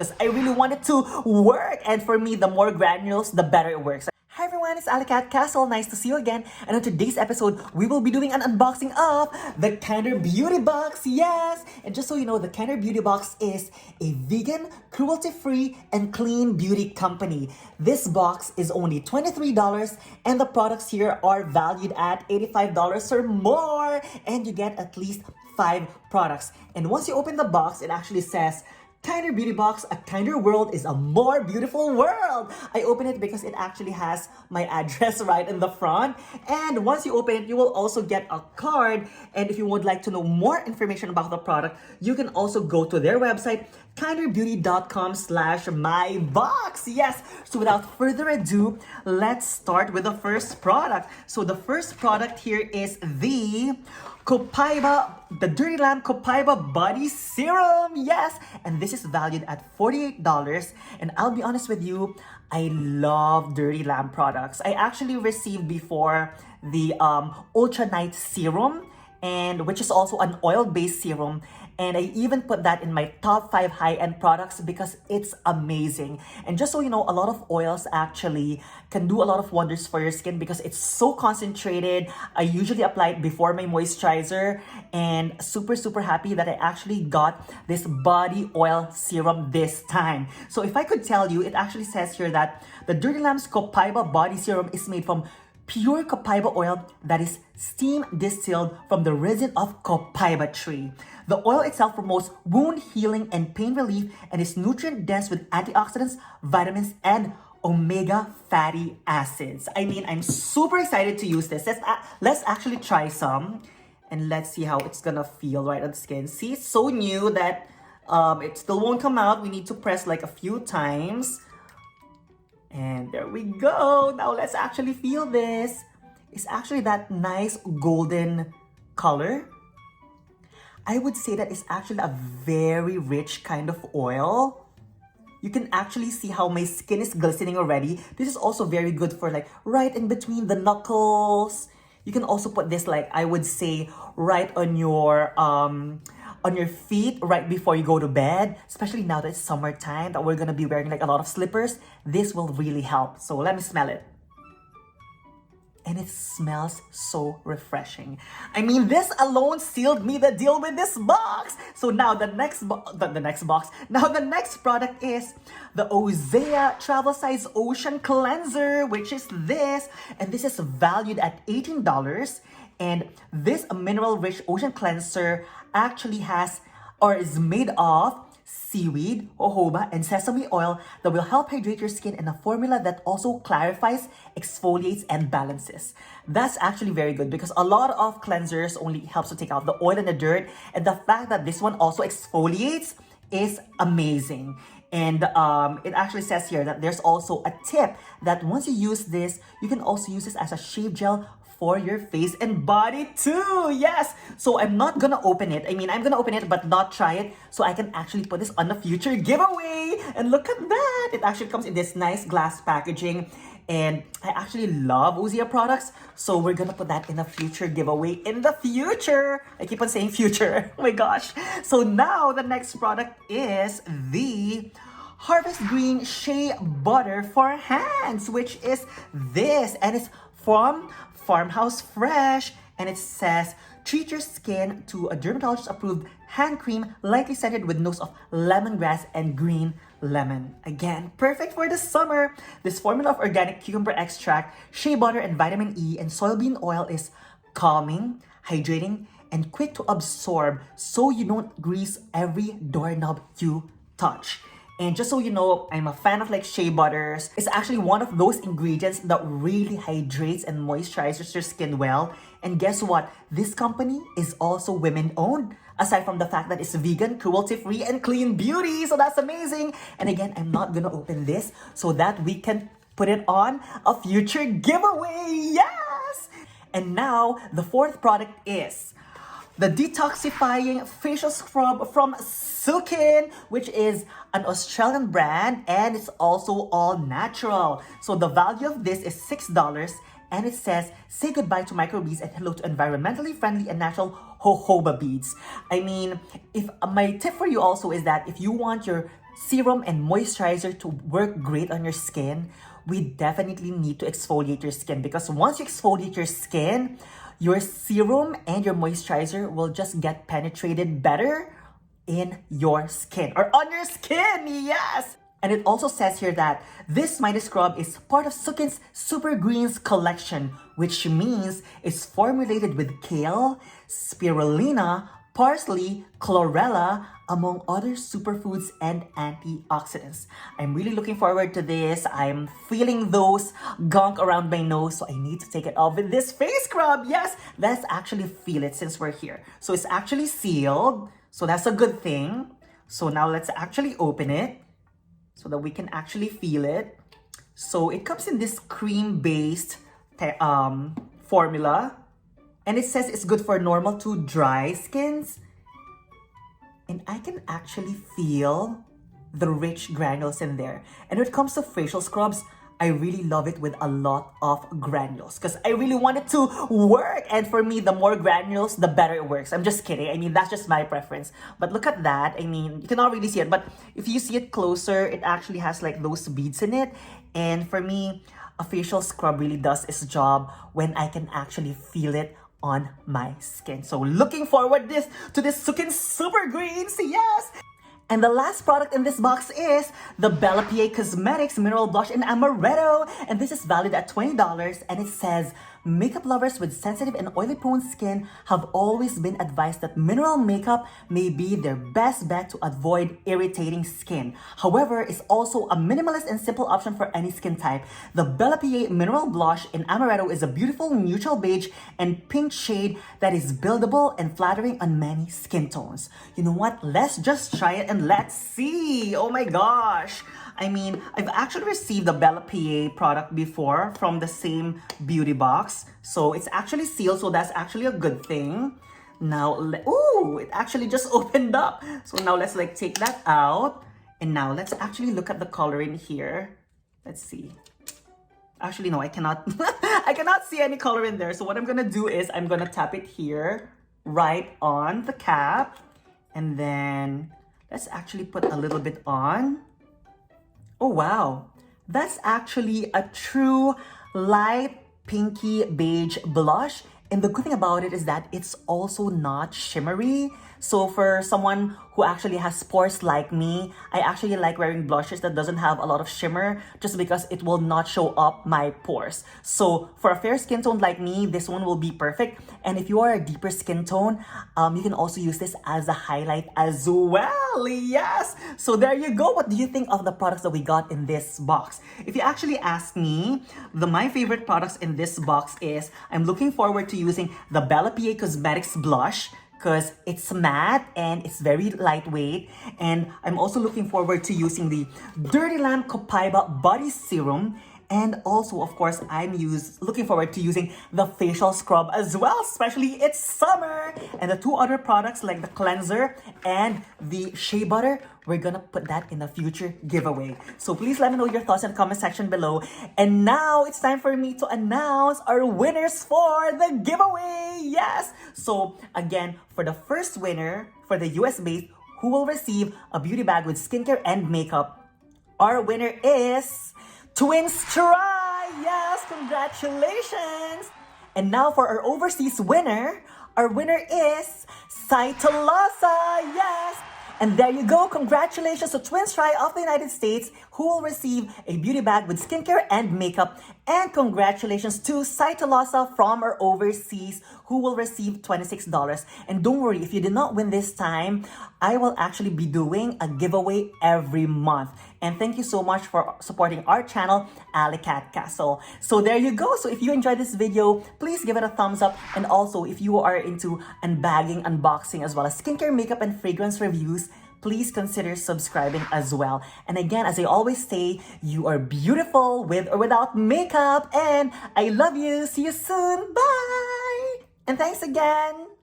I really want it to work. And for me, the more granules, the better it works. Hi everyone, it's Alicat Castle. Nice to see you again. And on today's episode, we will be doing an unboxing of the Kinder Beauty Box. Yes! And just so you know, the Kinder Beauty Box is a vegan, cruelty-free, and clean beauty company. This box is only $23 and the products here are valued at $85 or more. And you get at least 5 products. And once you open the box, it actually says, Kinder Beauty Box, a kinder world is a more beautiful world. I open it because it actually has my address right in the front. And once you open it, you will also get a card. And if you would like to know more information about the product, you can also go to their website, kinderbeauty.com/mybox. Yes, so without further ado, let's start with the first product. So the first product here is the Copaiba, the Dirty Lamp Copaiba Body Serum. Yes, and this is valued at $48. And I'll be honest with you, I love Dirty Lamp products. I actually received before the Ultra Night Serum, and which is also an oil-based serum. And I even put that in my top 5 high-end products because it's amazing. And just so you know, a lot of oils actually can do a lot of wonders for your skin because it's so concentrated. I usually apply it before my moisturizer, and super happy that I actually got this body oil serum this time. So if I could tell you, it actually says here that the Dirty Lamp's Copaiba Body Serum is made from pure copaiba oil that is steam distilled from the resin of copaiba tree. The oil itself promotes wound healing and pain relief and is nutrient dense with antioxidants, vitamins, and omega fatty acids. I mean, I'm super excited to use this. Let's actually try some and let's see how it's gonna feel right on the skin. See, it's so new that it still won't come out. We need to press like a few times. And there we go. Now let's actually feel this. It's actually that nice golden color. I would say that it's actually a very rich kind of oil. You can actually see how my skin is glistening already. This is also very good for like right in between the knuckles. You can also put this like, I would say, right on your feet right before you go to bed, especially now that it's summertime that we're gonna be wearing like a lot of slippers. This will really help. So let me smell it. And it smells so refreshing. I mean, this alone sealed me the deal with this box. So now the next product is the Osea Travel Size Ocean Cleanser, which is this. And this is valued at $18. And this mineral-rich ocean cleanser actually has or is made of seaweed, jojoba, and sesame oil that will help hydrate your skin in a formula that also clarifies, exfoliates, and balances. That's actually very good because a lot of cleansers only helps to take out the oil and the dirt, and the fact that this one also exfoliates is amazing. And it actually says here that there's also a tip that once you use this, you can also use this as a shave gel for your face and body too. Yes, so I'm not gonna open it. I mean, I'm gonna open it but not try it, so I can actually put this on a future giveaway. And look at that, it actually comes in this nice glass packaging, and I actually love Osea products, so we're gonna put that in a future giveaway in the future. I keep on saying future. Oh my gosh. So now the next product is the Harvest Green Shea Butter for Hands, which is this, and it's from Farmhouse Fresh, and it says, treat your skin to a dermatologist approved hand cream, lightly scented with notes of lemongrass and green lemon. Again, perfect for the summer. This formula of organic cucumber extract, shea butter, and vitamin E and soybean oil is calming, hydrating, and quick to absorb, so you don't grease every doorknob you touch. And just so you know, I'm a fan of like shea butters. It's actually one of those ingredients that really hydrates and moisturizes your skin well. And guess what? This company is also women-owned, aside from the fact that it's vegan, cruelty-free, and clean beauty. So that's amazing. And again, I'm not gonna open this so that we can put it on a future giveaway. Yes! And now, the fourth product is the Detoxifying Facial Scrub from Sukin, which is an Australian brand, and it's also all natural. So the value of this is $6, and it says, say goodbye to microbeads and hello to environmentally friendly and natural jojoba beads. I mean, if my tip for you also is that if you want your serum and moisturizer to work great on your skin, we definitely need to exfoliate your skin, because once you exfoliate your skin, your serum and your moisturizer will just get penetrated better in your skin or on your skin, yes! And it also says here that this mighty scrub is part of Sukin's Super Greens collection, which means it's formulated with kale, spirulina, parsley, chlorella, among other superfoods and antioxidants. I'm really looking forward to this. I'm feeling those gunk around my nose, so I need to take it off with this face scrub. Yes, let's actually feel it since we're here. So it's actually sealed, so that's a good thing. So now let's actually open it so that we can actually feel it. So it comes in this cream-based formula. And it says it's good for normal to dry skins. And I can actually feel the rich granules in there. And when it comes to facial scrubs, I really love it with a lot of granules because I really want it to work. And for me, the more granules, the better it works. I'm just kidding. I mean, that's just my preference. But look at that. I mean, you cannot really see it. But if you see it closer, it actually has like those beads in it. And for me, a facial scrub really does its job when I can actually feel it on my skin. So looking forward to this Sukin Super Greens, yes! And the last product in this box is the Bella PA Cosmetics Mineral Blush in Amaretto. And this is valued at $20. And it says, makeup lovers with sensitive and oily prone skin have always been advised that mineral makeup may be their best bet to avoid irritating skin. However, it's also a minimalist and simple option for any skin type. The Bella PA Mineral Blush in Amaretto is a beautiful neutral beige and pink shade that is buildable and flattering on many skin tones. You know what? Let's just try it and let's see. Oh my gosh. I mean, I've actually received the Bella PA product before from the same beauty box. So it's actually sealed, so that's actually a good thing. Now, ooh, it actually just opened up. So now let's like take that out. And now let's actually look at the color in here. Let's see. Actually, no, I cannot, I cannot see any color in there. So what I'm gonna do is I'm gonna tap it here, right on the cap. And then let's actually put a little bit on. Oh, wow. That's actually a true light pinky beige blush. And the good thing about it is that it's also not shimmery. So for someone who actually has pores like me, I actually like wearing blushes that doesn't have a lot of shimmer just because it will not show up my pores. So for a fair skin tone like me, this one will be perfect. And if you are a deeper skin tone, you can also use this as a highlight as well. Yes! So there you go. What do you think of the products that we got in this box? If you actually ask me, my favorite products in this box is, I'm looking forward to using the Bella PA Cosmetics blush, because it's matte and it's very lightweight. And I'm also looking forward to using the Dirty Lamp Copaiba Body Serum. And also, of course, I'm looking forward to using the facial scrub as well, especially it's summer. And the two other products like the cleanser and the Shea Butter, we're gonna put that in a future giveaway. So please let me know your thoughts in the comment section below. And now it's time for me to announce our winners for the giveaway. Yes! So again, for the first winner, for the US based, who will receive a beauty bag with skincare and makeup, our winner is Twins Try! Yes, congratulations! And now for our overseas winner, our winner is Cytolosa! Yes! And there you go, congratulations to Twins Try of the United States, who will receive a beauty bag with skincare and makeup. And congratulations to Cytolosa from our overseas, who will receive $26. And don't worry, if you did not win this time, I will actually be doing a giveaway every month. And thank you so much for supporting our channel, Alley Cat Castle. So there you go. So if you enjoyed this video, please give it a thumbs up. And also, if you are into unbagging, unboxing, as well as skincare, makeup, and fragrance reviews, please consider subscribing as well. And again, as I always say, you are beautiful with or without makeup. And I love you. See you soon. Bye. And thanks again.